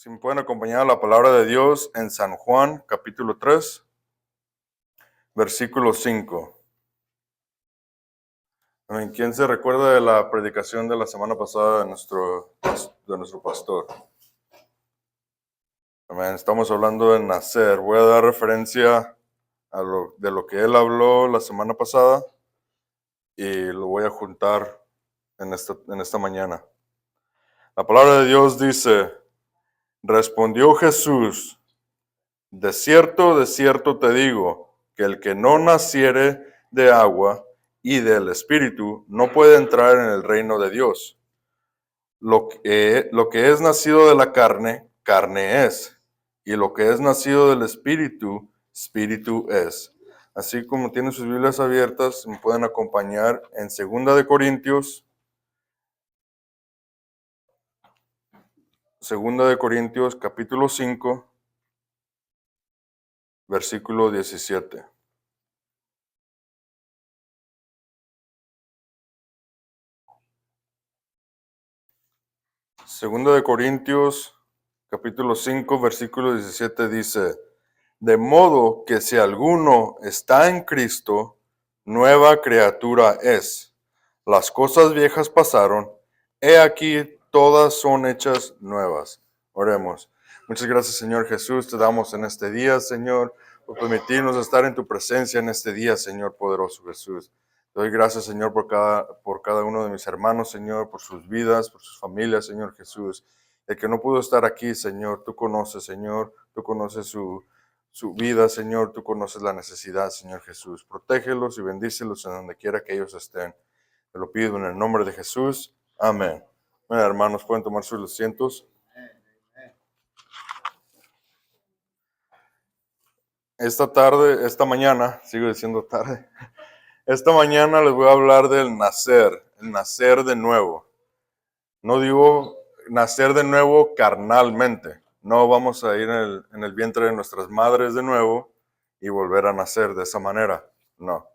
Si me pueden acompañar a la palabra de Dios en San Juan, capítulo 3, versículo 5. Amén. ¿Quién se recuerda de la predicación de la semana pasada de nuestro pastor? Amén. Estamos hablando de nacer. Voy a dar referencia de lo que él habló la semana pasada y lo voy a juntar en esta mañana. La palabra de Dios dice: respondió Jesús: de cierto te digo, que el que no naciere de agua y del Espíritu no puede entrar en el reino de Dios. Lo que es nacido de la carne, carne es, y lo que es nacido del Espíritu, Espíritu es. Así como tienen sus Biblias abiertas, me pueden acompañar en 2 Corintios, capítulo 5, versículo 17. Segunda de Corintios, capítulo 5, versículo 17 dice: de modo que si alguno está en Cristo, nueva criatura es. Las cosas viejas pasaron, he aquí todas son hechas nuevas. Oremos. Muchas gracias, Señor Jesús, te damos en este día, Señor, por permitirnos estar en tu presencia en este día, Señor poderoso Jesús. Te doy gracias, Señor, por cada uno de mis hermanos, Señor, por sus vidas, por sus familias, Señor Jesús. El que no pudo estar aquí, Señor, tú conoces, Señor, tú conoces su vida, Señor, tú conoces la necesidad, Señor Jesús. Protégelos y bendícelos en donde quiera que ellos estén. Te lo pido en el nombre de Jesús. Amén. Bueno, hermanos, pueden tomar sus asientos. Esta mañana, sigo diciendo tarde, esta mañana les voy a hablar del nacer, el nacer de nuevo. No digo nacer de nuevo carnalmente. No vamos a ir en el vientre de nuestras madres de nuevo y volver a nacer de esa manera. No.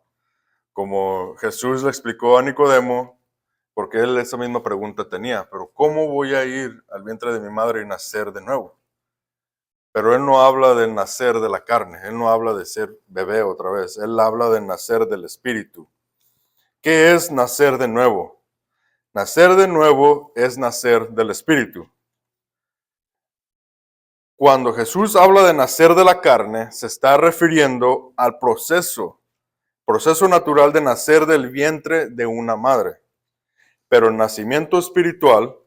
Como Jesús le explicó a Nicodemo, porque él esa misma pregunta tenía, pero ¿cómo voy a ir al vientre de mi madre y nacer de nuevo? Pero él no habla del nacer de la carne, él no habla de ser bebé otra vez, él habla de nacer del Espíritu. ¿Qué es nacer de nuevo? Nacer de nuevo es nacer del Espíritu. Cuando Jesús habla de nacer de la carne, se está refiriendo al proceso natural de nacer del vientre de una madre. Pero el nacimiento espiritual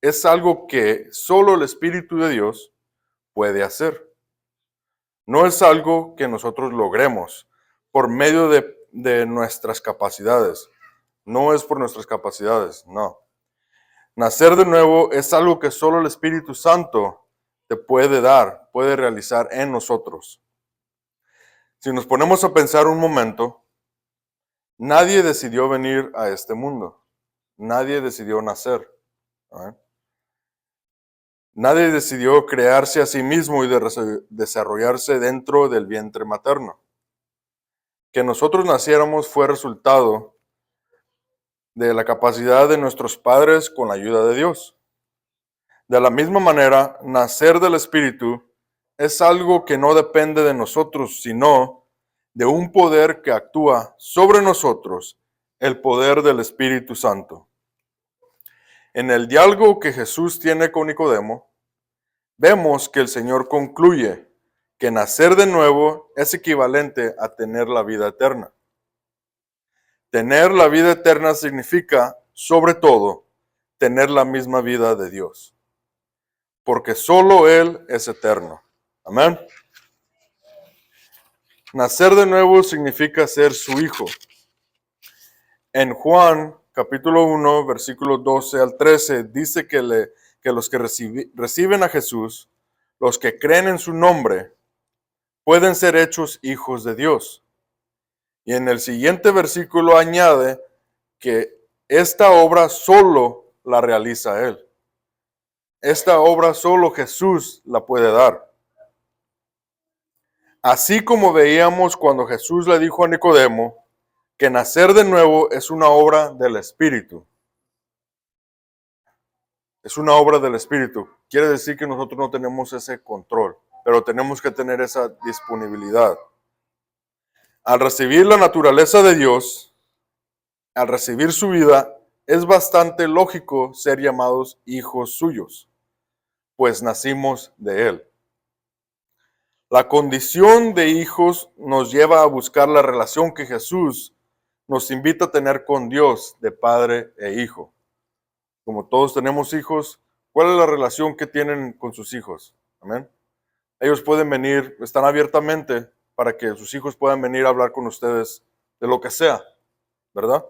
es algo que solo el Espíritu de Dios puede hacer. No es algo que nosotros logremos por medio de nuestras capacidades. No es por nuestras capacidades, no. Nacer de nuevo es algo que solo el Espíritu Santo te puede dar, puede realizar en nosotros. Si nos ponemos a pensar un momento, nadie decidió venir a este mundo. Nadie decidió nacer. ¿Eh? Nadie decidió crearse a sí mismo y desarrollarse dentro del vientre materno. Que nosotros naciéramos fue resultado de la capacidad de nuestros padres con la ayuda de Dios. De la misma manera, nacer del Espíritu es algo que no depende de nosotros, sino de un poder que actúa sobre nosotros, el poder del Espíritu Santo. En el diálogo que Jesús tiene con Nicodemo, vemos que el Señor concluye que nacer de nuevo es equivalente a tener la vida eterna. Tener la vida eterna significa, sobre todo, tener la misma vida de Dios. Porque solo Él es eterno. Amén. Nacer de nuevo significa ser su hijo. En Juan, capítulo 1, versículos 12 al 13, dice que los que reciben a Jesús, los que creen en su nombre, pueden ser hechos hijos de Dios. Y en el siguiente versículo añade que esta obra solo la realiza Él. Esta obra solo Jesús la puede dar. Así como veíamos cuando Jesús le dijo a Nicodemo que nacer de nuevo es una obra del Espíritu. Es una obra del Espíritu. Quiere decir que nosotros no tenemos ese control, pero tenemos que tener esa disponibilidad. Al recibir la naturaleza de Dios, al recibir su vida, es bastante lógico ser llamados hijos suyos, pues nacimos de Él. La condición de hijos nos lleva a buscar la relación que Jesús nos invita a tener con Dios, de padre e hijo. Como todos tenemos hijos, ¿cuál es la relación que tienen con sus hijos? Amén. Ellos pueden venir, están abiertamente para que sus hijos puedan venir a hablar con ustedes de lo que sea, ¿verdad?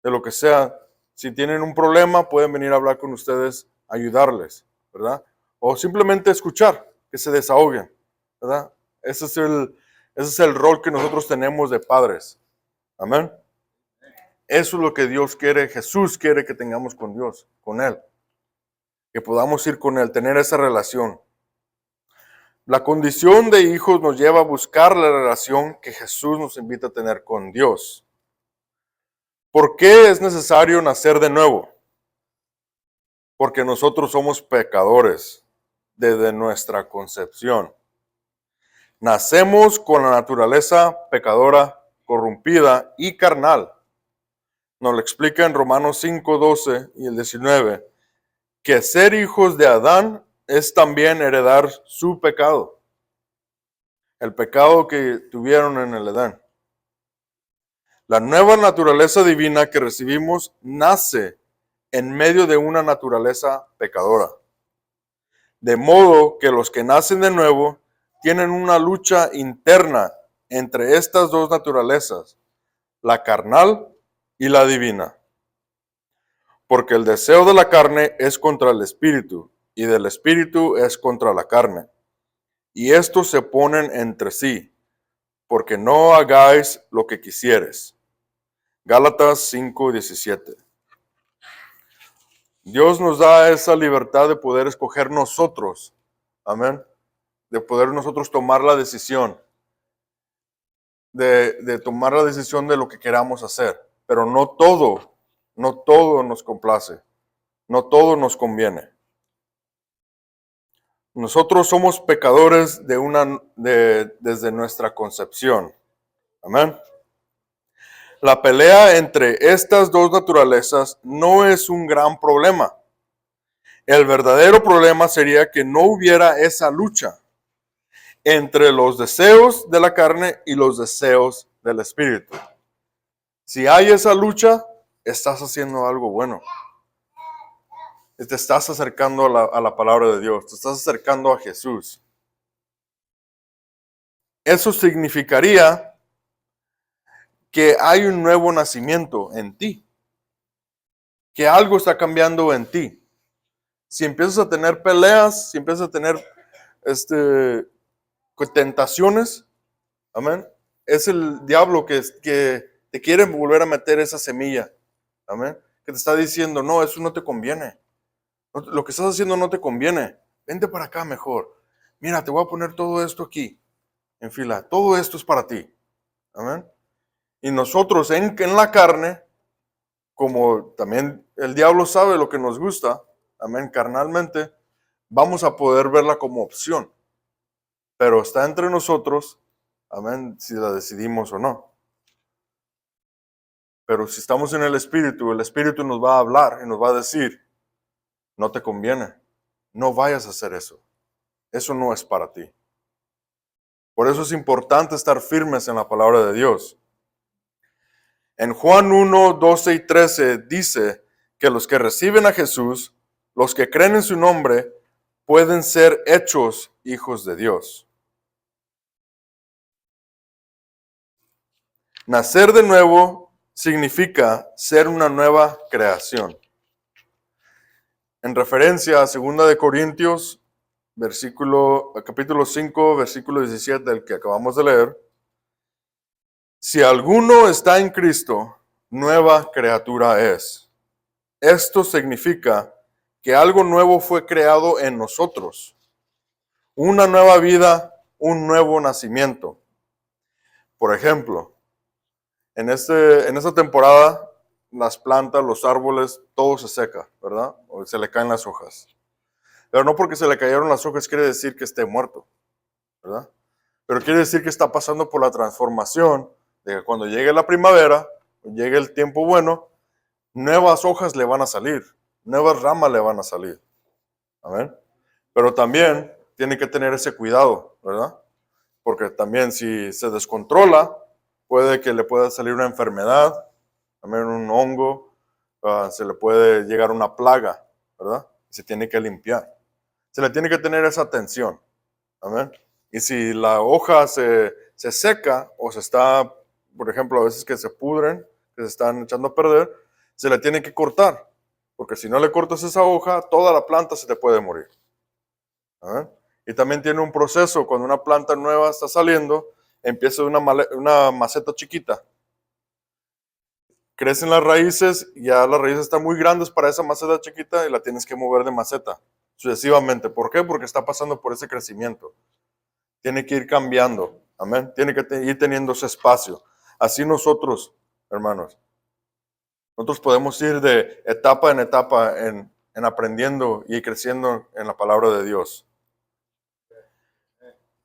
De lo que sea. Si tienen un problema, pueden venir a hablar con ustedes, ayudarles, ¿verdad? O simplemente escuchar, que se desahoguen, ¿verdad? Ese es el rol que nosotros tenemos de padres. Amén. Eso es lo que Dios quiere, Jesús quiere que tengamos con Dios, con Él. Que podamos ir con Él, tener esa relación. La condición de hijos nos lleva a buscar la relación que Jesús nos invita a tener con Dios. ¿Por qué es necesario nacer de nuevo? Porque nosotros somos pecadores desde nuestra concepción. Nacemos con la naturaleza pecadora, corrompida y carnal. Nos lo explica en Romanos 5, 12 y el 19, que ser hijos de Adán es también heredar su pecado. El pecado que tuvieron en el Edén. La nueva naturaleza divina que recibimos nace en medio de una naturaleza pecadora. De modo que los que nacen de nuevo tienen una lucha interna entre estas dos naturalezas, la carnal y la divina. Porque el deseo de la carne es contra el espíritu, y del espíritu es contra la carne. Y estos se oponen entre sí, porque no hagáis lo que quisieres. Gálatas 5:17. Dios nos da esa libertad de poder escoger nosotros, amén, de poder nosotros tomar la decisión, de tomar la decisión de lo que queramos hacer, pero no todo nos complace, no todo nos conviene. Nosotros somos pecadores desde nuestra concepción, amén. La pelea entre estas dos naturalezas no es un gran problema. El verdadero problema sería que no hubiera esa lucha entre los deseos de la carne y los deseos del espíritu. Si hay esa lucha, estás haciendo algo bueno. Te estás acercando a la palabra de Dios, te estás acercando a Jesús. Eso significaría que hay un nuevo nacimiento en ti, que algo está cambiando en ti. Si empiezas a tener peleas, si empiezas a tener tentaciones, amén, es el diablo que te quiere volver a meter esa semilla, amén, que te está diciendo, no, eso no te conviene, lo que estás haciendo no te conviene, vente para acá mejor, mira, te voy a poner todo esto aquí, en fila, todo esto es para ti, amén. Y nosotros en la carne, como también el diablo sabe lo que nos gusta, amén, carnalmente, vamos a poder verla como opción. Pero está entre nosotros, amén, si la decidimos o no. Pero si estamos en el Espíritu nos va a hablar y nos va a decir, no te conviene, no vayas a hacer eso. Eso no es para ti. Por eso es importante estar firmes en la palabra de Dios. En Juan 1, 12 y 13 dice que los que reciben a Jesús, los que creen en su nombre, pueden ser hechos hijos de Dios. Nacer de nuevo significa ser una nueva creación. En referencia a 2 de Corintios, capítulo 5, versículo 17, el que acabamos de leer, si alguno está en Cristo, nueva criatura es. Esto significa que algo nuevo fue creado en nosotros. Una nueva vida, un nuevo nacimiento. Por ejemplo, en esta temporada las plantas, los árboles, todo se seca, ¿verdad? O se le caen las hojas. Pero no porque se le cayeron las hojas quiere decir que esté muerto, ¿verdad? Pero quiere decir que está pasando por la transformación de que cuando llegue la primavera, llegue el tiempo bueno, nuevas hojas le van a salir, nuevas ramas le van a salir. Amén. Pero también tiene que tener ese cuidado, ¿verdad? Porque también si se descontrola, puede que le pueda salir una enfermedad, también un hongo, se le puede llegar una plaga, ¿verdad? Se tiene que limpiar. Se le tiene que tener esa atención. Amén. Y si la hoja se seca o se está, por ejemplo, a veces que se pudren, que se están echando a perder, se le tiene que cortar. Porque si no le cortas esa hoja, toda la planta se te puede morir. Amén. Y también tiene un proceso, cuando una planta nueva está saliendo, empieza de una maceta chiquita. Crecen las raíces, ya las raíces están muy grandes para esa maceta chiquita y la tienes que mover de maceta sucesivamente. ¿Por qué? Porque está pasando por ese crecimiento. Tiene que ir cambiando, amén. Tiene que ir teniendo ese espacio. Así nosotros, hermanos, nosotros podemos ir de etapa en etapa en aprendiendo y creciendo en la palabra de Dios.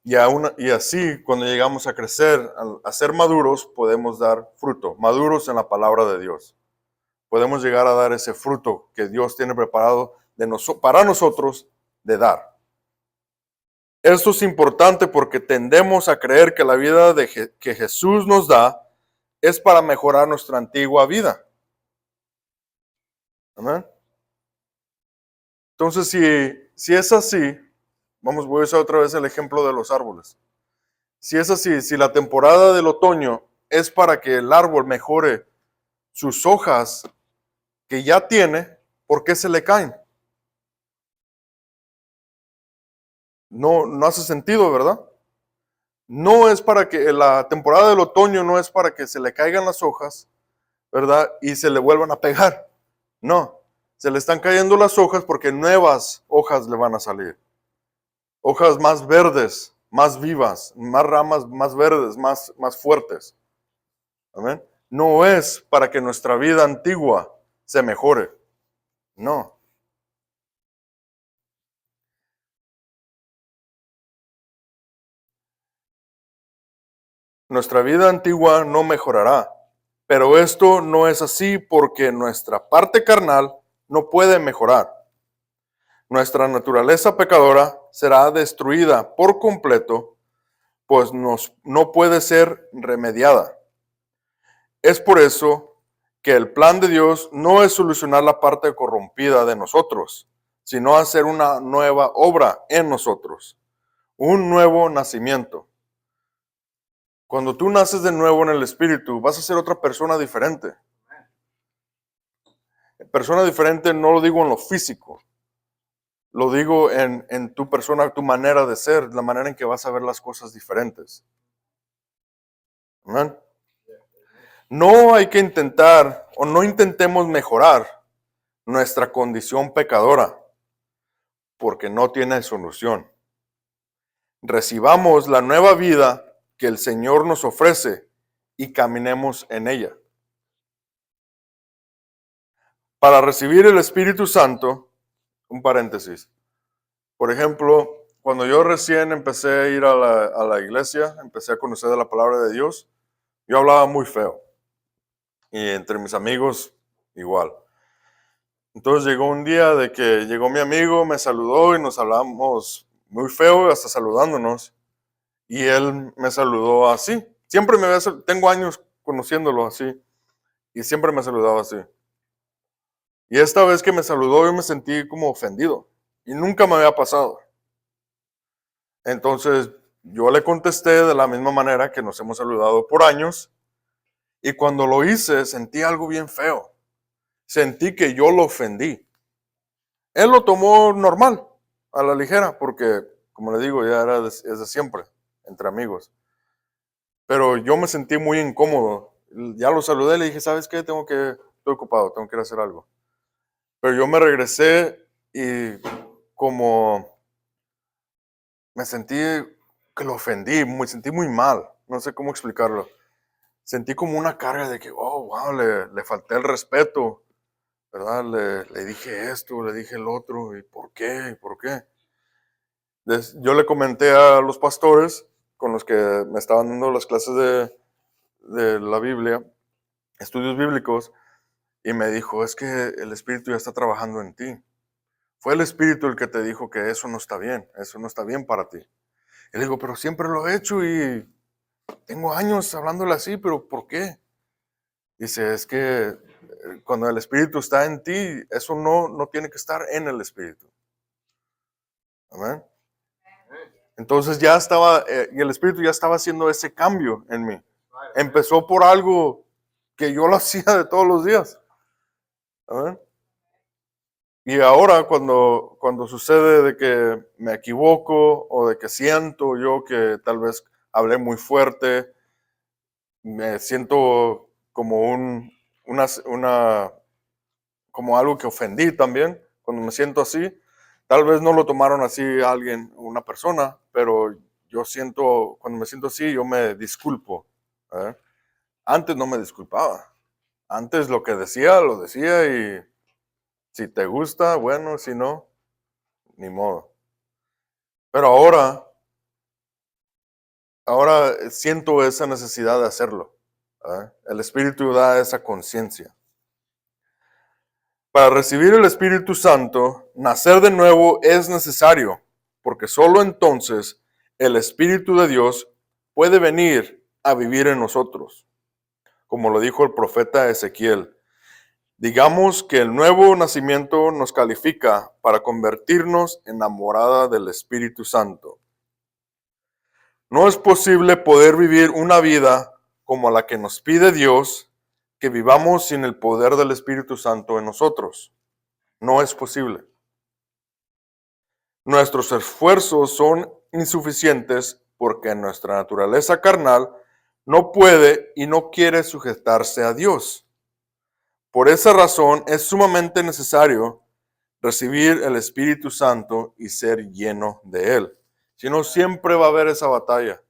Y así, cuando llegamos a crecer, a ser maduros, podemos dar fruto, maduros en la palabra de Dios. Podemos llegar a dar ese fruto que Dios tiene preparado para nosotros de dar. Esto es importante porque tendemos a creer que la vida que Jesús nos da es para mejorar nuestra antigua vida. ¿Amén? Entonces, si es así, voy a usar otra vez el ejemplo de los árboles. Si es así, si la temporada del otoño es para que el árbol mejore sus hojas que ya tiene, ¿por qué se le caen? No, no hace sentido, ¿verdad? No es para que la temporada del otoño no es para que se le caigan las hojas, ¿verdad? Y se le vuelvan a pegar. No, se le están cayendo las hojas porque nuevas hojas le van a salir. Hojas más verdes, más vivas, más ramas más verdes, más fuertes. Amén. No es para que nuestra vida antigua se mejore. No. Nuestra vida antigua no mejorará. Pero esto no es así porque nuestra parte carnal no puede mejorar. Nuestra naturaleza pecadora será destruida por completo, pues no puede ser remediada. Es por eso que el plan de Dios no es solucionar la parte corrompida de nosotros, sino hacer una nueva obra en nosotros, un nuevo nacimiento. Cuando tú naces de nuevo en el Espíritu, vas a ser otra persona diferente. Persona diferente no lo digo en lo físico, lo digo en tu persona, tu manera de ser, la manera en que vas a ver las cosas diferentes. ¿Amén? No hay que intentar o no intentemos mejorar nuestra condición pecadora porque no tiene solución. Recibamos la nueva vida que el Señor nos ofrece y caminemos en ella. Para recibir el Espíritu Santo, un paréntesis. Por ejemplo, cuando yo recién empecé a ir a la iglesia, empecé a conocer de la palabra de Dios, yo hablaba muy feo. Y entre mis amigos, igual. Entonces llegó un día de que llegó mi amigo, me saludó y nos hablamos muy feo, hasta saludándonos. Y él me saludó así. Siempre tengo años conociéndolo así. Y siempre me saludaba así. Y esta vez que me saludó yo me sentí como ofendido. Y nunca me había pasado. Entonces yo le contesté de la misma manera que nos hemos saludado por años. Y cuando lo hice sentí algo bien feo. Sentí que yo lo ofendí. Él lo tomó normal, a la ligera, porque, como le digo, ya es de siempre, entre amigos. Pero yo me sentí muy incómodo. Ya lo saludé, le dije, ¿sabes qué? Estoy ocupado, tengo que ir a hacer algo. Pero yo me regresé y como me sentí que lo ofendí, me sentí muy mal. No sé cómo explicarlo. sentí como una carga de que, oh, wow, le falté el respeto, ¿verdad? Le dije esto, le dije el otro, ¿y por qué? ¿Y por qué? Yo le comenté a los pastores con los que me estaban dando las clases de la Biblia, estudios bíblicos, y me dijo, es que el Espíritu ya está trabajando en ti. Fue el Espíritu el que te dijo que eso no está bien para ti. Y le digo, pero siempre lo he hecho y tengo años hablándole así, pero ¿por qué? Dice, es que cuando el Espíritu está en ti, eso no tiene que estar en el Espíritu. Amén. Entonces ya estaba, y el Espíritu ya estaba haciendo ese cambio en mí. Empezó por algo que yo lo hacía de todos los días. Amén. Y ahora cuando sucede de que me equivoco o de que siento yo que tal vez hablé muy fuerte, me siento como como algo que ofendí también, cuando me siento así, tal vez no lo tomaron así alguien, una persona, pero yo siento, cuando me siento así, yo me disculpo. ¿Eh? Antes no me disculpaba. Antes lo que decía, lo decía y si te gusta, bueno, si no, ni modo. Pero ahora siento esa necesidad de hacerlo. ¿Eh? El Espíritu da esa conciencia. Para recibir el Espíritu Santo, nacer de nuevo es necesario, porque solo entonces el Espíritu de Dios puede venir a vivir en nosotros. Como lo dijo el profeta Ezequiel, digamos que el nuevo nacimiento nos califica para convertirnos en la morada del Espíritu Santo. No es posible poder vivir una vida como la que nos pide Dios, que vivamos sin el poder del Espíritu Santo en nosotros. No es posible. Nuestros esfuerzos son insuficientes porque nuestra naturaleza carnal no puede y no quiere sujetarse a Dios. Por esa razón es sumamente necesario recibir el Espíritu Santo y ser lleno de Él. Si no, siempre va a haber esa batalla.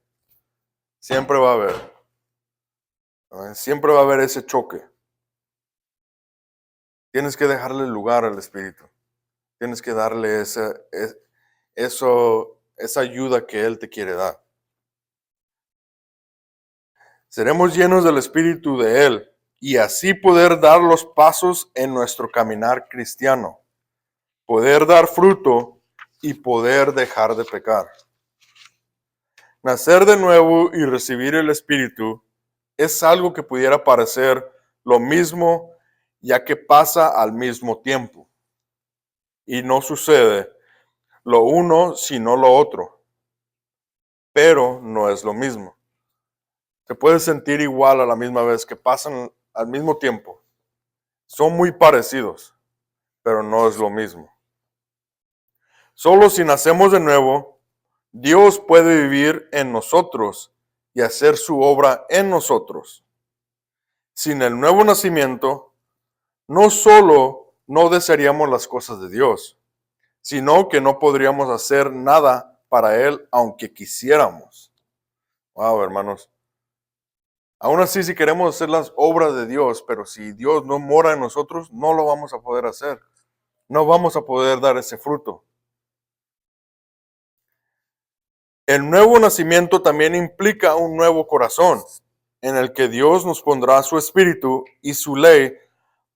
Siempre va a haber. Siempre va a haber ese choque. Tienes que dejarle lugar al Espíritu. Tienes que darle esa ayuda que Él te quiere dar. Seremos llenos del Espíritu de Él y así poder dar los pasos en nuestro caminar cristiano, poder dar fruto y poder dejar de pecar. Nacer de nuevo y recibir el Espíritu es algo que pudiera parecer lo mismo, ya que pasa al mismo tiempo. Y no sucede lo uno sino lo otro, pero no es lo mismo. Se puede sentir igual a la misma vez, que pasan al mismo tiempo. Son muy parecidos, pero no es lo mismo. Solo si nacemos de nuevo, Dios puede vivir en nosotros y hacer su obra en nosotros. Sin el nuevo nacimiento, no solo no desearíamos las cosas de Dios, sino que no podríamos hacer nada para Él aunque quisiéramos. Wow, hermanos. Aún así, si queremos hacer las obras de Dios, pero si Dios no mora en nosotros, no lo vamos a poder hacer. No vamos a poder dar ese fruto. El nuevo nacimiento también implica un nuevo corazón, en el que Dios nos pondrá su espíritu y su ley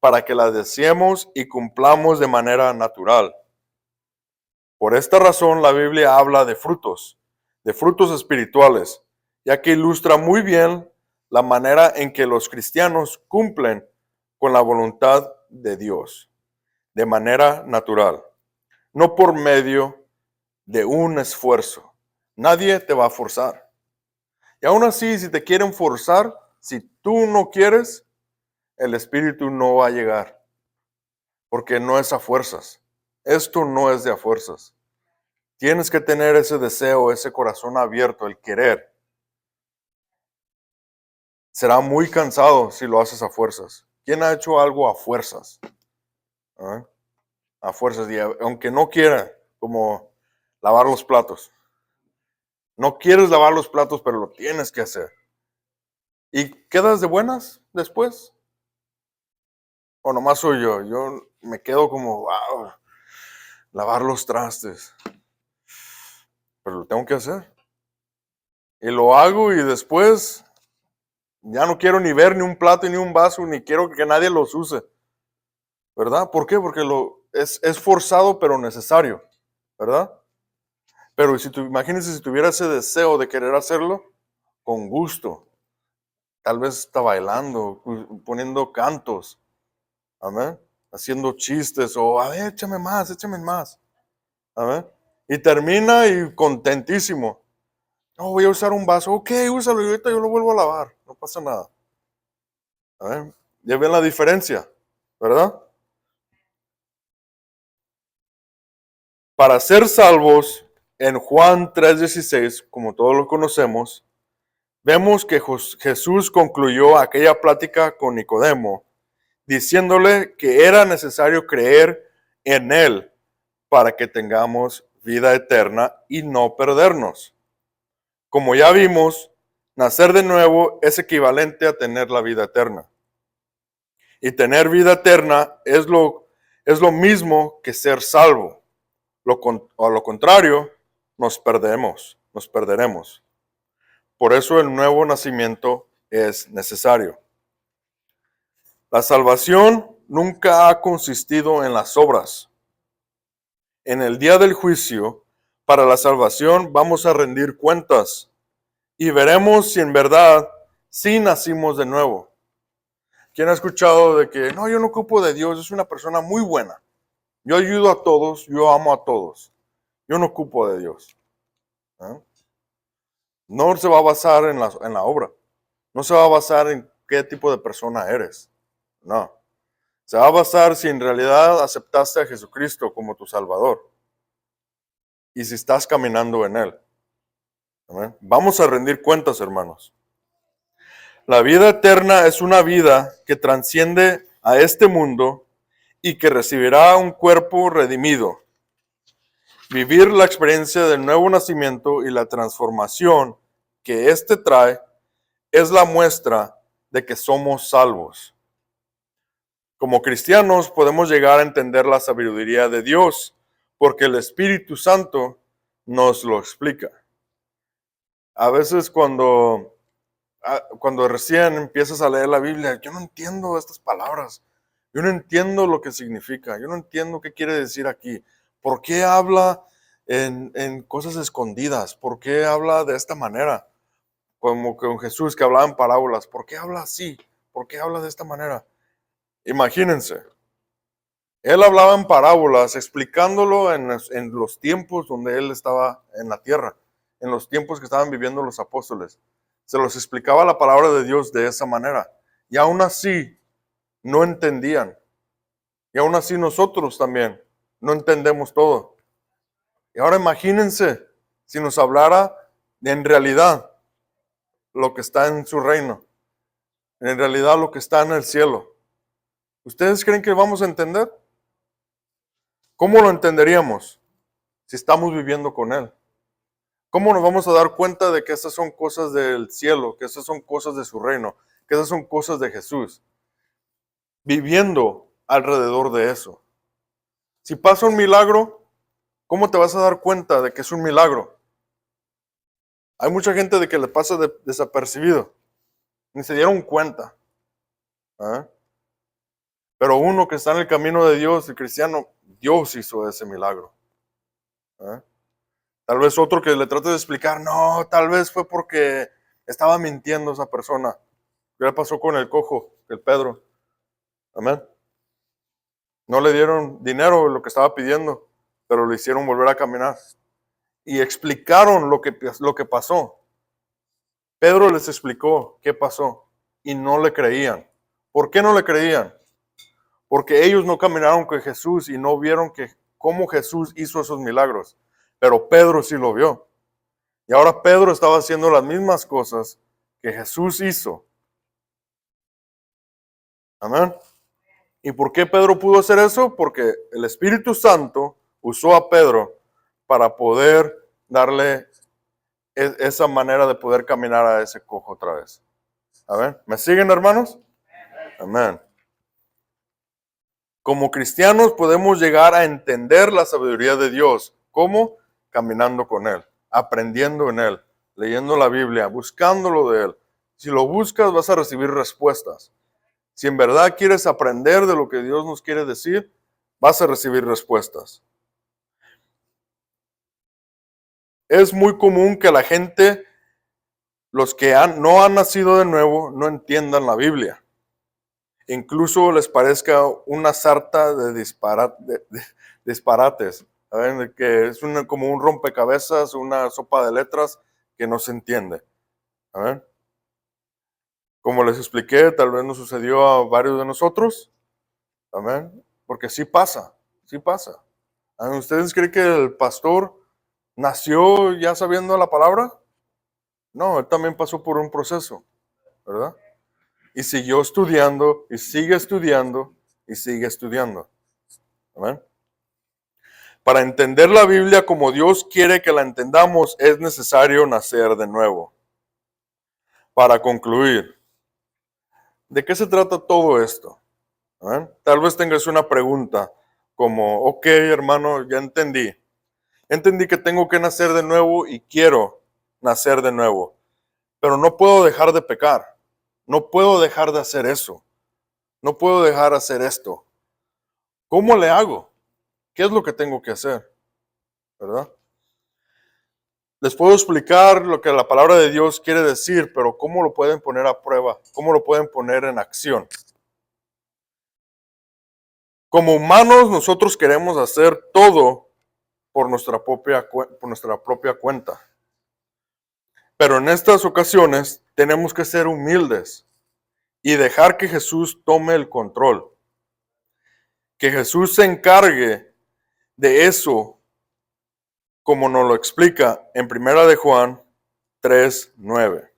para que la deseemos y cumplamos de manera natural. Por esta razón, la Biblia habla de frutos espirituales, ya que ilustra muy bien la manera en que los cristianos cumplen con la voluntad de Dios, de manera natural, no por medio de un esfuerzo. Nadie te va a forzar. Y aún así, si te quieren forzar, si tú no quieres, el Espíritu no va a llegar, porque no es a fuerzas. Esto no es de a fuerzas. Tienes que tener ese deseo, ese corazón abierto, el querer. Será muy cansado si lo haces a fuerzas. ¿Quién ha hecho algo a fuerzas? ¿Ah? A fuerzas, y aunque no quiera, como lavar los platos. No quieres lavar los platos, pero lo tienes que hacer. ¿Y quedas de buenas después? ¿O nomás soy yo? Yo me quedo como, wow, lavar los trastes. Pero lo tengo que hacer. Y lo hago y después ya no quiero ni ver ni un plato ni un vaso, ni quiero que nadie los use. ¿Verdad? ¿Por qué? Porque es forzado pero necesario. ¿Verdad? Pero si imagínense si tuviera ese deseo de querer hacerlo, con gusto. Tal vez está bailando, poniendo cantos. Amén. Haciendo chistes o, a ver, échame más, échame más. Amén. Y termina y contentísimo. No, voy a usar un vaso. Ok, úsalo y ahorita yo lo vuelvo a lavar. No pasa nada. Amén. Ya ven la diferencia, ¿verdad? Para ser salvos, en Juan 3:16, como todos lo conocemos, vemos que Jesús concluyó aquella plática con Nicodemo, diciéndole que era necesario creer en Él para que tengamos vida eterna y no perdernos. Como ya vimos, nacer de nuevo es equivalente a tener la vida eterna. Y tener vida eterna es lo mismo que ser salvo. A lo contrario, nos perderemos. Por eso el nuevo nacimiento es necesario. La salvación nunca ha consistido en las obras. En el día del juicio, para la salvación vamos a rendir cuentas y veremos si en verdad sí nacimos de nuevo. ¿Quién ha escuchado de que no, yo no ocupo de Dios, yo soy una persona muy buena? Yo ayudo a todos, yo amo a todos. Yo no ocupo de Dios. ¿Eh? No se va a basar en la obra. No se va a basar en qué tipo de persona eres. No. Se va a basar si en realidad aceptaste a Jesucristo como tu Salvador. Y si estás caminando en Él. ¿Amén? Vamos a rendir cuentas, hermanos. La vida eterna es una vida que trasciende a este mundo y que recibirá un cuerpo redimido. Vivir la experiencia del nuevo nacimiento y la transformación que éste trae es la muestra de que somos salvos. Como cristianos podemos llegar a entender la sabiduría de Dios porque el Espíritu Santo nos lo explica. A veces cuando recién empiezas a leer la Biblia, yo no entiendo estas palabras, yo no entiendo lo que significa, yo no entiendo qué quiere decir aquí, por qué habla en cosas escondidas, por qué habla de esta manera, como con Jesús que hablaba en parábolas, por qué habla así, por qué habla de esta manera. Imagínense, él hablaba en parábolas, explicándolo en los tiempos donde él estaba en la tierra, en los tiempos que estaban viviendo los apóstoles. Se los explicaba la palabra de Dios de esa manera. Y aún así no entendían. Y aún así nosotros también no entendemos todo. Y ahora imagínense si nos hablara en realidad lo que está en su reino, en realidad lo que está en el cielo. ¿Ustedes creen que vamos a entender? ¿Cómo lo entenderíamos si estamos viviendo con Él? ¿Cómo nos vamos a dar cuenta de que esas son cosas del cielo, que esas son cosas de su reino, que esas son cosas de Jesús? Viviendo alrededor de eso. Si pasa un milagro, ¿cómo te vas a dar cuenta de que es un milagro? Hay mucha gente de que le pasa desapercibido, ni se dieron cuenta. ¿Eh? Pero uno que está en el camino de Dios, el cristiano, Dios hizo ese milagro. ¿Eh? Tal vez otro que le trate de explicar, no, tal vez fue porque estaba mintiendo esa persona. ¿Qué le pasó con el cojo, el Pedro? Amén. No le dieron dinero, lo que estaba pidiendo, pero le hicieron volver a caminar. Y explicaron lo que pasó. Pedro les explicó qué pasó y no le creían. ¿Por qué no le creían? Porque ellos no caminaron con Jesús y no vieron cómo Jesús hizo esos milagros. Pero Pedro sí lo vio. Y ahora Pedro estaba haciendo las mismas cosas que Jesús hizo. Amén. ¿Y por qué Pedro pudo hacer eso? Porque el Espíritu Santo usó a Pedro para poder darle esa manera de poder caminar a ese cojo otra vez. A ver, ¿me siguen, hermanos? Amén. Como cristianos podemos llegar a entender la sabiduría de Dios. ¿Cómo? Caminando con Él, aprendiendo en Él, leyendo la Biblia, buscándolo de Él. Si lo buscas, vas a recibir respuestas. Si en verdad quieres aprender de lo que Dios nos quiere decir, vas a recibir respuestas. Es muy común que la gente, los que no han nacido de nuevo, no entiendan la Biblia. Incluso les parezca una sarta de disparates, ¿saben? Que es como un rompecabezas, una sopa de letras que no se entiende. ¿Saben? Como les expliqué, tal vez nos sucedió a varios de nosotros. Amén. Porque sí pasa, sí pasa. ¿Ustedes creen que el pastor nació ya sabiendo la palabra? No, él también pasó por un proceso, ¿verdad? Y siguió estudiando, y sigue estudiando, y sigue estudiando. Amén. Para entender la Biblia como Dios quiere que la entendamos, es necesario nacer de nuevo. Para concluir, ¿de qué se trata todo esto? ¿Amén? Tal vez tengas una pregunta como, ok, hermano, ya entendí. Entendí que tengo que nacer de nuevo y quiero nacer de nuevo. Pero no puedo dejar de pecar. No puedo dejar de hacer eso. No puedo dejar de hacer esto. ¿Cómo le hago? ¿Qué es lo que tengo que hacer? ¿Verdad? Les puedo explicar lo que la palabra de Dios quiere decir, pero ¿cómo lo pueden poner a prueba? ¿Cómo lo pueden poner en acción? Como humanos, nosotros queremos hacer todo por nuestra propia cuenta. Pero en estas ocasiones tenemos que ser humildes y dejar que Jesús tome el control. Que Jesús se encargue de eso, como nos lo explica en 1 de Juan 3:9.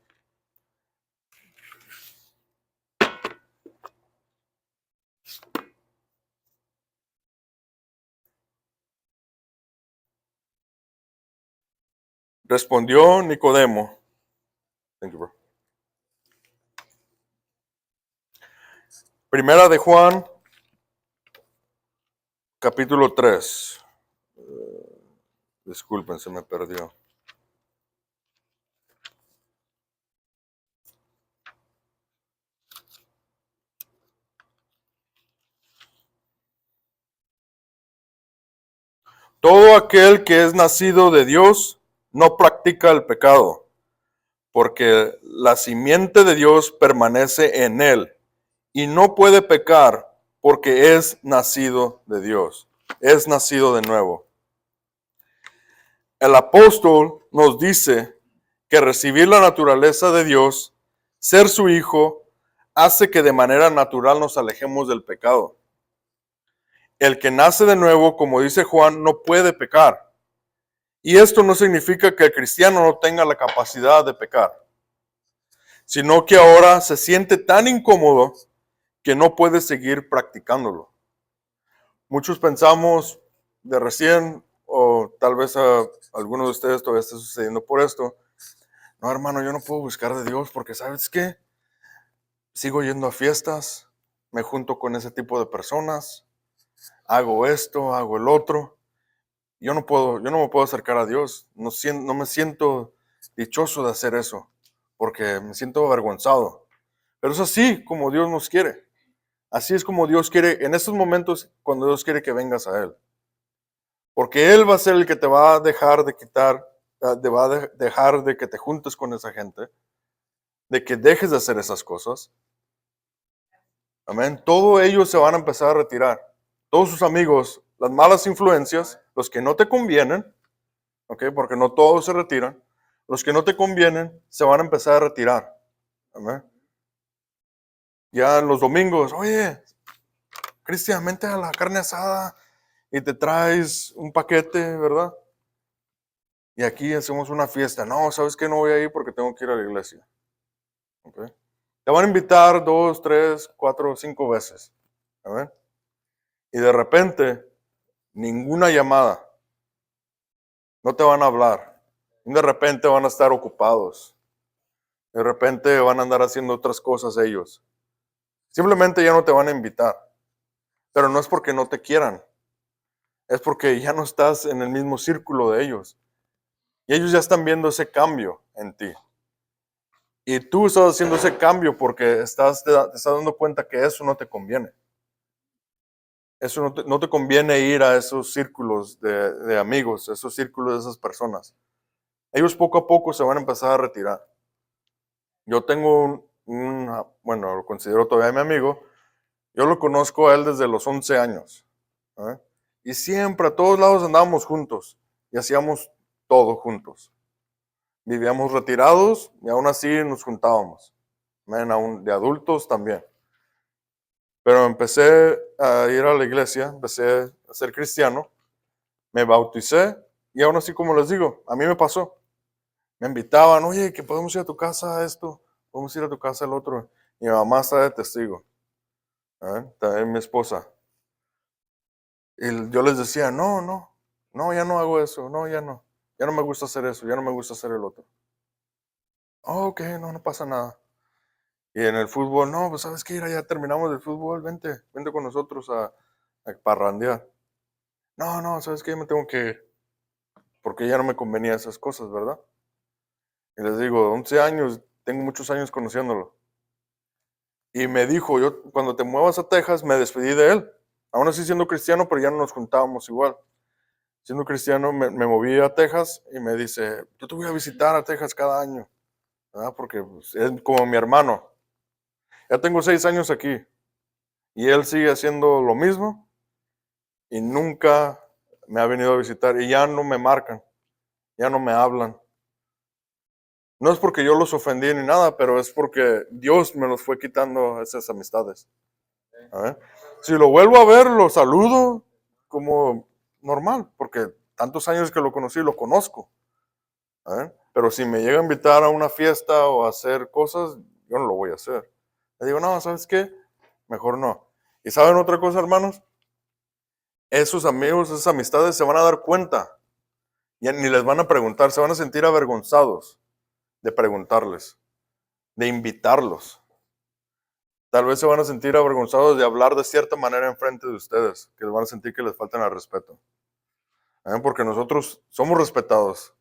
Respondió Nicodemo. Thank you, bro. 1 de Juan, capítulo 3. Disculpen, se me perdió. Todo aquel que es nacido de Dios no practica el pecado, porque la simiente de Dios permanece en él y no puede pecar porque es nacido de Dios, es nacido de nuevo. El apóstol nos dice que recibir la naturaleza de Dios, ser su hijo, hace que de manera natural nos alejemos del pecado. El que nace de nuevo, como dice Juan, no puede pecar. Y esto no significa que el cristiano no tenga la capacidad de pecar, sino que ahora se siente tan incómodo que no puede seguir practicándolo. Muchos pensamos de recién, o tal vez a algunos de ustedes todavía está sucediendo por esto, no, hermano, yo no puedo buscar de Dios porque, ¿sabes qué? Sigo yendo a fiestas, me junto con ese tipo de personas, hago esto, hago el otro. Yo no me puedo acercar a Dios. No me siento dichoso de hacer eso, porque me siento avergonzado. Pero es así como Dios nos quiere. Así es como Dios quiere, en estos momentos, cuando Dios quiere que vengas a Él. Porque Él va a ser el que te va a dejar de quitar, dejar de que te juntes con esa gente, de que dejes de hacer esas cosas. Amén. Todos ellos se van a empezar a retirar. Todos sus amigos, las malas influencias, los que no te convienen, ¿ok? Porque no todos se retiran. Los que no te convienen se van a empezar a retirar. Amén. Ya en los domingos, oye, Cristian, vente a la carne asada y te traes un paquete, ¿verdad? Y aquí hacemos una fiesta. No, ¿sabes qué? No voy a ir porque tengo que ir a la iglesia. ¿Okay? Te van a invitar 2, 3, 4, 5 veces. ¿Amén? Y de repente, ninguna llamada. No te van a hablar. Y de repente van a estar ocupados. De repente van a andar haciendo otras cosas ellos. Simplemente ya no te van a invitar. Pero no es porque no te quieran. Es porque ya no estás en el mismo círculo de ellos. Y ellos ya están viendo ese cambio en ti. Y tú estás haciendo ese cambio porque te estás dando cuenta que eso no te conviene. Eso no te conviene ir a esos círculos de amigos, esos círculos de esas personas. Ellos poco a poco se van a empezar a retirar. Yo tengo bueno, lo considero todavía mi amigo. Yo lo conozco a él desde los 11 años. ¿Eh? Y siempre a todos lados andábamos juntos y hacíamos todo juntos. Vivíamos retirados y aún así nos juntábamos. Aún de adultos también. Pero empecé a ir a la iglesia, empecé a ser cristiano, me bauticé y aún así, como les digo, a mí me pasó. Me invitaban, oye, que podemos ir a tu casa a esto, podemos ir a tu casa al otro. Mi mamá está de testigo, también mi esposa. Y yo les decía, no, ya no hago eso, no, ya no me gusta hacer eso, ya no me gusta hacer el otro. Oh, ok, no pasa nada. Y en el fútbol, no, pues sabes qué, ya terminamos el fútbol, vente con nosotros a parrandear. No, sabes qué, me tengo que ir, porque ya no me convenía esas cosas, ¿verdad? Y les digo, 11 años, tengo muchos años conociéndolo. Y me dijo, yo cuando te muevas a Texas, me despedí de él. Aún así siendo cristiano, pero ya no nos juntábamos igual. Siendo cristiano, me moví a Texas y me dice, yo te voy a visitar a Texas cada año, ¿verdad? Porque pues, es como mi hermano. Ya tengo 6 años aquí y él sigue haciendo lo mismo y nunca me ha venido a visitar y ya no me marcan, ya no me hablan. No es porque yo los ofendí ni nada, pero es porque Dios me los fue quitando esas amistades. ¿Eh? Si lo vuelvo a ver, lo saludo como normal, porque tantos años que lo conocí, lo conozco. Pero si me llega a invitar a una fiesta o a hacer cosas, yo no lo voy a hacer. Le digo, no, ¿sabes qué? Mejor no. ¿Y saben otra cosa, hermanos? Esos amigos, esas amistades se van a dar cuenta. Ya ni les van a preguntar, se van a sentir avergonzados de preguntarles, de invitarlos. Tal vez se van a sentir avergonzados de hablar de cierta manera en frente de ustedes, que van a sentir que les faltan al respeto. Porque nosotros somos respetados,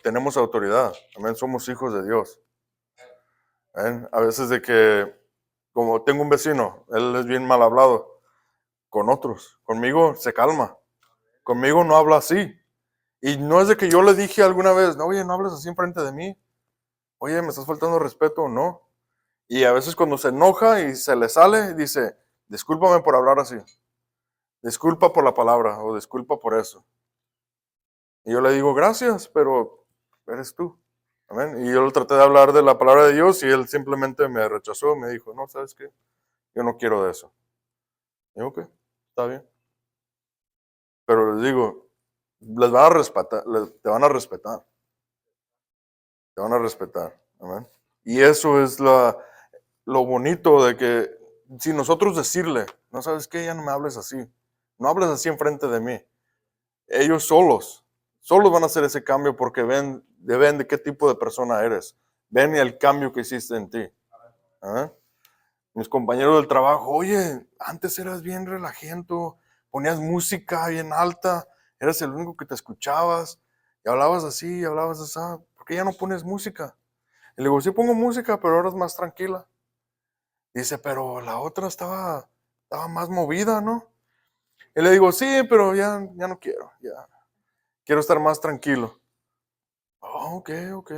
tenemos autoridad, también somos hijos de Dios. A veces de que, como tengo un vecino, él es bien mal hablado con otros, conmigo se calma, conmigo no habla así. Y no es de que yo le dije alguna vez, no, oye, no hables así en frente de mí, oye, me estás faltando respeto o no. Y a veces cuando se enoja y se le sale, dice, discúlpame por hablar así, disculpa por la palabra o disculpa por eso. Y yo le digo, gracias, pero eres tú. Amén. Y yo le traté de hablar de la palabra de Dios y él simplemente me rechazó, me dijo, no, ¿sabes qué? Yo no quiero de eso. Y yo, ok, está bien. Pero les digo, les van a respetar, te van a respetar. Te van a respetar. Amén. Y eso es lo bonito de que si nosotros decirle, no sabes qué, ya no me hables así. No hables así enfrente de mí. Ellos solos van a hacer ese cambio porque ven de qué tipo de persona eres. Ven el cambio que hiciste en ti. ¿Ah? Mis compañeros del trabajo, oye, antes eras bien relajento, ponías música bien alta, eras el único que te escuchabas, y hablabas así, y hablabas así, ¿por qué ya no pones música? Y le digo, sí pongo música, pero ahora es más tranquila. Dice, pero la otra estaba más movida, ¿no? Y le digo, sí, pero ya no quiero, ya quiero estar más tranquilo. Oh, ok.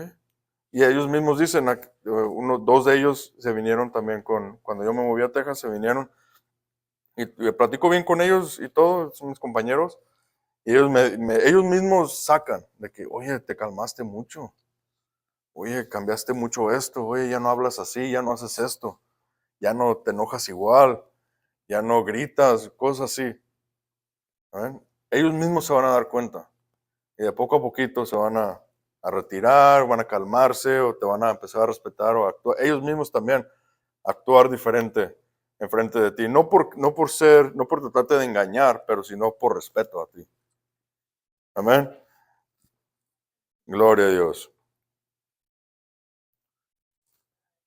Y ellos mismos dicen, dos de ellos se vinieron también cuando yo me moví a Texas, se vinieron y platico bien con ellos y todos, son mis compañeros, y ellos mismos sacan de que, oye, te calmaste mucho, oye, cambiaste mucho esto, oye, ya no hablas así, ya no haces esto, ya no te enojas igual, ya no gritas, cosas así. ¿Ven? Ellos mismos se van a dar cuenta y de poco a poquito se van a retirar, van a calmarse o te van a empezar a respetar o actuar. Ellos mismos también actuar diferente enfrente de ti. No por tratarte de engañar, pero sino por respeto a ti. Amén. Gloria a Dios.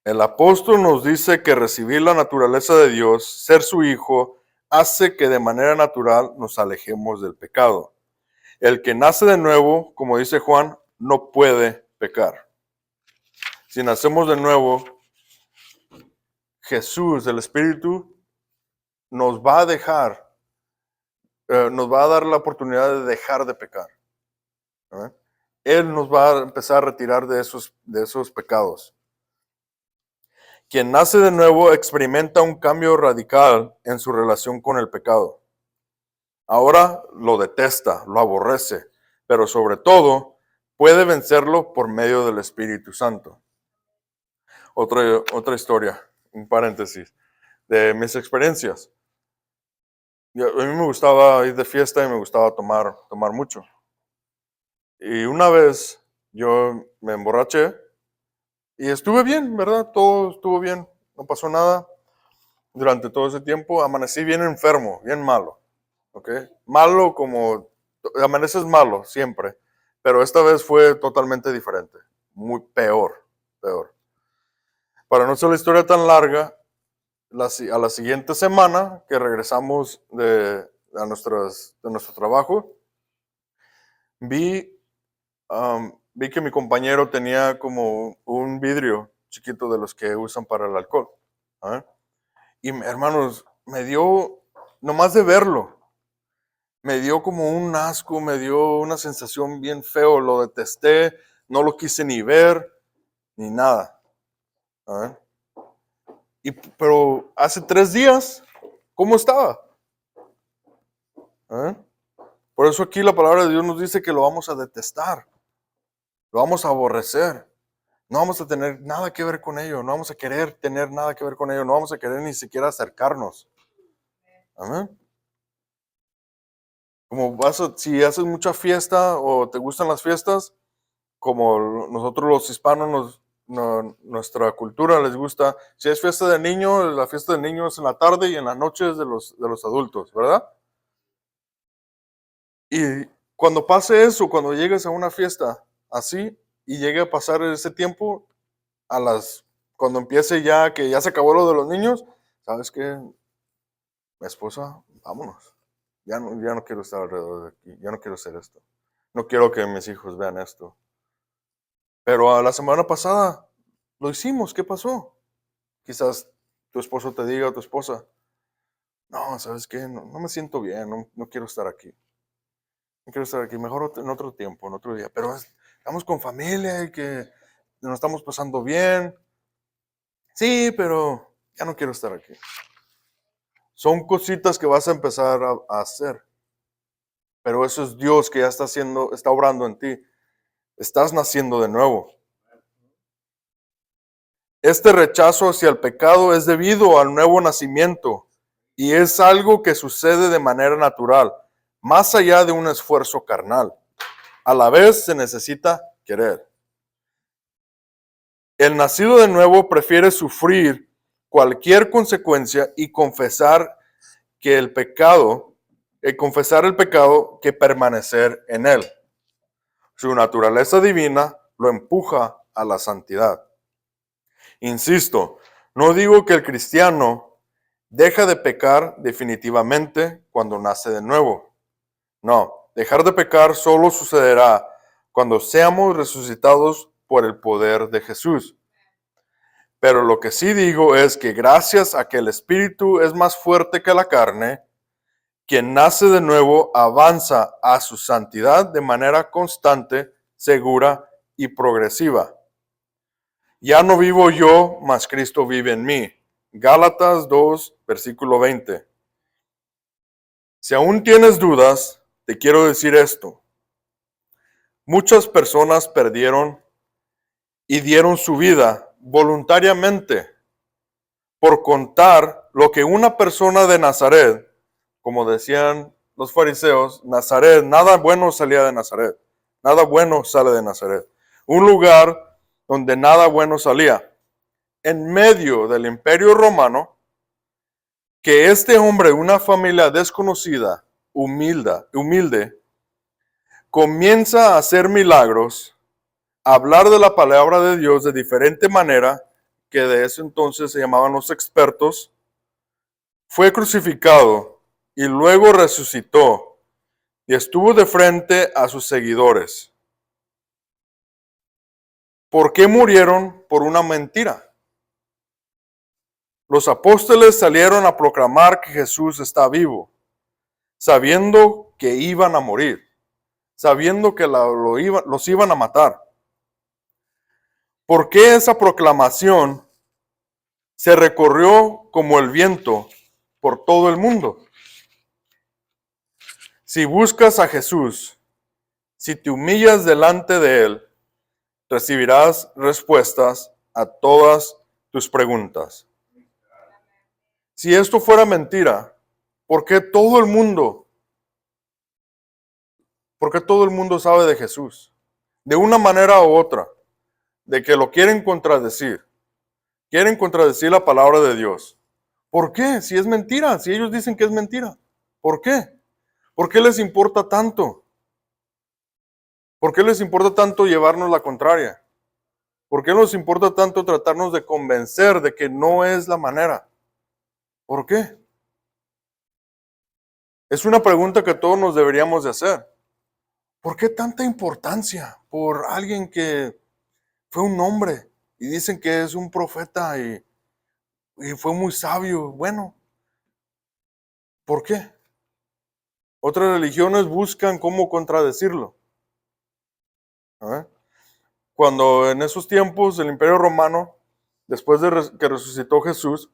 El apóstol nos dice que recibir la naturaleza de Dios, ser su hijo, hace que de manera natural nos alejemos del pecado. El que nace de nuevo, como dice Juan, no puede pecar. Si nacemos de nuevo, Jesús, el Espíritu, nos va a dejar, nos va a dar la oportunidad de dejar de pecar. ¿Eh? Él nos va a empezar a retirar de esos pecados. Quien nace de nuevo experimenta un cambio radical en su relación con el pecado. Ahora lo detesta, lo aborrece, pero sobre todo puede vencerlo por medio del Espíritu Santo. Otra historia, un paréntesis, de mis experiencias. A mí me gustaba ir de fiesta y me gustaba tomar mucho. Y una vez yo me emborraché y estuve bien, ¿verdad? Todo estuvo bien, no pasó nada. Durante todo ese tiempo amanecí bien enfermo, bien malo. ¿Ok? Malo como amaneces malo siempre, pero esta vez fue totalmente diferente, muy peor. Para no ser la historia tan larga, a la siguiente semana que regresamos de nuestro trabajo, vi que mi compañero tenía como un vidrio chiquito de los que usan para el alcohol. ¿Eh? Y hermanos, me dio, nomás de verlo, me dio como un asco, me dio una sensación bien feo, lo detesté, no lo quise ni ver, ni nada. ¿Eh? Pero hace 3 días, ¿cómo estaba? ¿Eh? Por eso aquí la palabra de Dios nos dice que lo vamos a detestar, lo vamos a aborrecer. No vamos a tener nada que ver con ello, no vamos a querer tener nada que ver con ello, no vamos a querer ni siquiera acercarnos. Amén. Como si haces mucha fiesta o te gustan las fiestas, como nosotros los hispanos, nuestra cultura les gusta, si es fiesta de niños, la fiesta de niños es en la tarde y en las noches de los adultos, ¿verdad? Y cuando pase eso, cuando llegues a una fiesta así y llegue a pasar ese tiempo, cuando empiece ya, que ya se acabó lo de los niños, ¿sabes qué? Mi esposa, vámonos. Ya no quiero estar alrededor de aquí, ya no quiero hacer esto. No quiero que mis hijos vean esto. Pero a la semana pasada lo hicimos, ¿qué pasó? Quizás tu esposo te diga, o tu esposa, no, ¿sabes qué? No me siento bien, no quiero estar aquí. No quiero estar aquí, mejor en otro tiempo, en otro día. Pero estamos con familia y que nos estamos pasando bien. Sí, pero ya no quiero estar aquí. Son cositas que vas a empezar a hacer. Pero eso es Dios que ya está obrando en ti. Estás naciendo de nuevo. Este rechazo hacia el pecado es debido al nuevo nacimiento y es algo que sucede de manera natural, más allá de un esfuerzo carnal. A la vez se necesita querer. El nacido de nuevo prefiere sufrir cualquier consecuencia y confesar el pecado que permanecer en él. Su naturaleza divina lo empuja a la santidad. Insisto, no digo que el cristiano deja de pecar definitivamente cuando nace de nuevo. No, dejar de pecar solo sucederá cuando seamos resucitados por el poder de Jesús. Pero lo que sí digo es que gracias a que el Espíritu es más fuerte que la carne, quien nace de nuevo avanza a su santidad de manera constante, segura y progresiva. Ya no vivo yo, mas Cristo vive en mí. Gálatas 2, versículo 20. Si aún tienes dudas, te quiero decir esto. Muchas personas perdieron y dieron su vida voluntariamente por contar lo que una persona de Nazaret, como decían los fariseos, Nazaret, nada bueno salía de Nazaret. Nada bueno sale de Nazaret. Un lugar donde nada bueno salía. En medio del imperio romano, que este hombre, una familia desconocida, humilde, comienza a hacer milagros, a hablar de la palabra de Dios de diferente manera, que de ese entonces se llamaban los expertos, fue crucificado y luego resucitó y estuvo de frente a sus seguidores. ¿Por qué murieron por una mentira? Los apóstoles salieron a proclamar que Jesús está vivo, sabiendo que iban a morir, sabiendo que los iban a matar. ¿Por qué esa proclamación se recorrió como el viento por todo el mundo? Si buscas a Jesús, si te humillas delante de Él, recibirás respuestas a todas tus preguntas. Si esto fuera mentira, ¿por qué todo el mundo sabe de Jesús? De una manera u otra, de que lo quieren contradecir la palabra de Dios. ¿Por qué? Si es mentira, si ellos dicen que es mentira. ¿Por qué? ¿Por qué les importa tanto? ¿Por qué les importa tanto llevarnos la contraria? ¿Por qué nos importa tanto tratarnos de convencer de que no es la manera? ¿Por qué? Es una pregunta que todos nos deberíamos de hacer. ¿Por qué tanta importancia por alguien que fue un hombre y dicen que es un profeta y fue muy sabio? Bueno, ¿por qué? Otras religiones buscan cómo contradecirlo. Cuando en esos tiempos el Imperio Romano, después de que resucitó Jesús,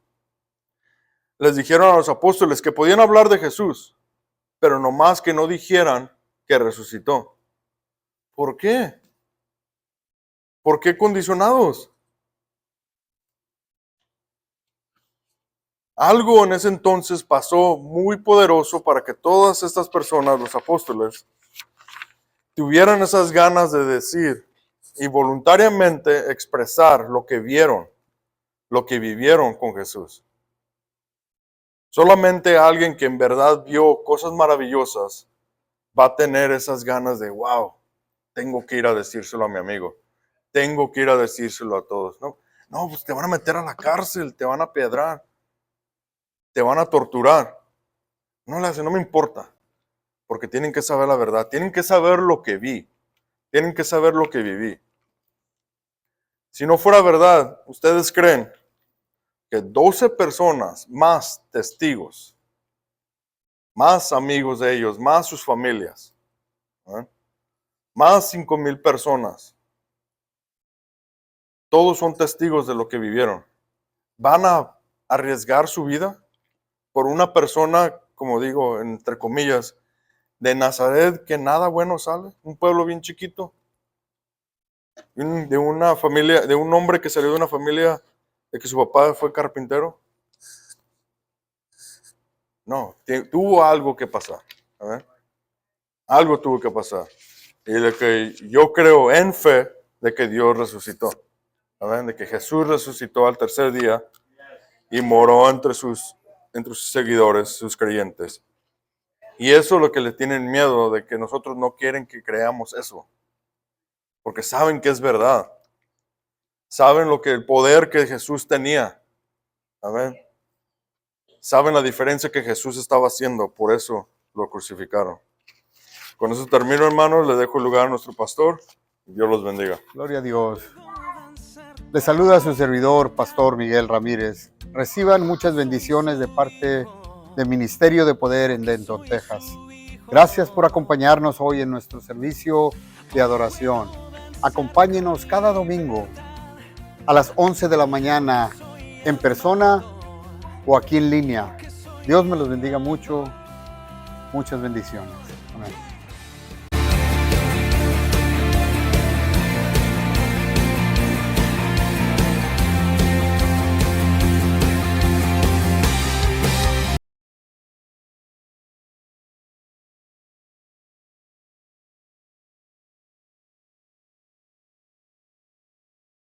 les dijeron a los apóstoles que podían hablar de Jesús, pero nomás que no dijeran que resucitó. ¿Por qué? ¿Por qué condicionados? Algo en ese entonces pasó muy poderoso para que todas estas personas, los apóstoles, tuvieran esas ganas de decir y voluntariamente expresar lo que vieron, lo que vivieron con Jesús. Solamente alguien que en verdad vio cosas maravillosas va a tener esas ganas de, wow, tengo que ir a decírselo a mi amigo, tengo que ir a decírselo a todos. No, pues te van a meter a la cárcel, te van a apedrear, te van a torturar. No me importa, porque tienen que saber la verdad, tienen que saber lo que vi, tienen que saber lo que viví. Si no fuera verdad, ¿ustedes creen que 12 personas, más testigos, más amigos de ellos, más sus familias, más 5,000 personas, todos son testigos de lo que vivieron, van a arriesgar su vida por una persona, como digo, entre comillas, de Nazaret, que nada bueno sale, un pueblo bien chiquito, de una familia, de un hombre que salió de una familia de que su papá fue carpintero? No, tuvo algo que pasar. Algo tuvo que pasar. Y de que yo creo en fe de que Dios resucitó. De que Jesús resucitó al tercer día y moró entre sus seguidores, sus creyentes. Y eso es lo que le tienen miedo, de que nosotros no quieren que creamos eso. Porque saben que es verdad. Saben el poder que Jesús tenía. Saben la diferencia que Jesús estaba haciendo, por eso lo crucificaron. Con eso termino, hermanos, le dejo el lugar a nuestro pastor. Dios los bendiga. Gloria a Dios. Le saluda a su servidor, Pastor Miguel Ramírez. Reciban muchas bendiciones de parte del Ministerio de Poder en Denton, Texas. Gracias por acompañarnos hoy en nuestro servicio de adoración. Acompáñenos cada domingo a las 11 de la mañana en persona o aquí en línea. Dios me los bendiga mucho. Muchas bendiciones. Amén.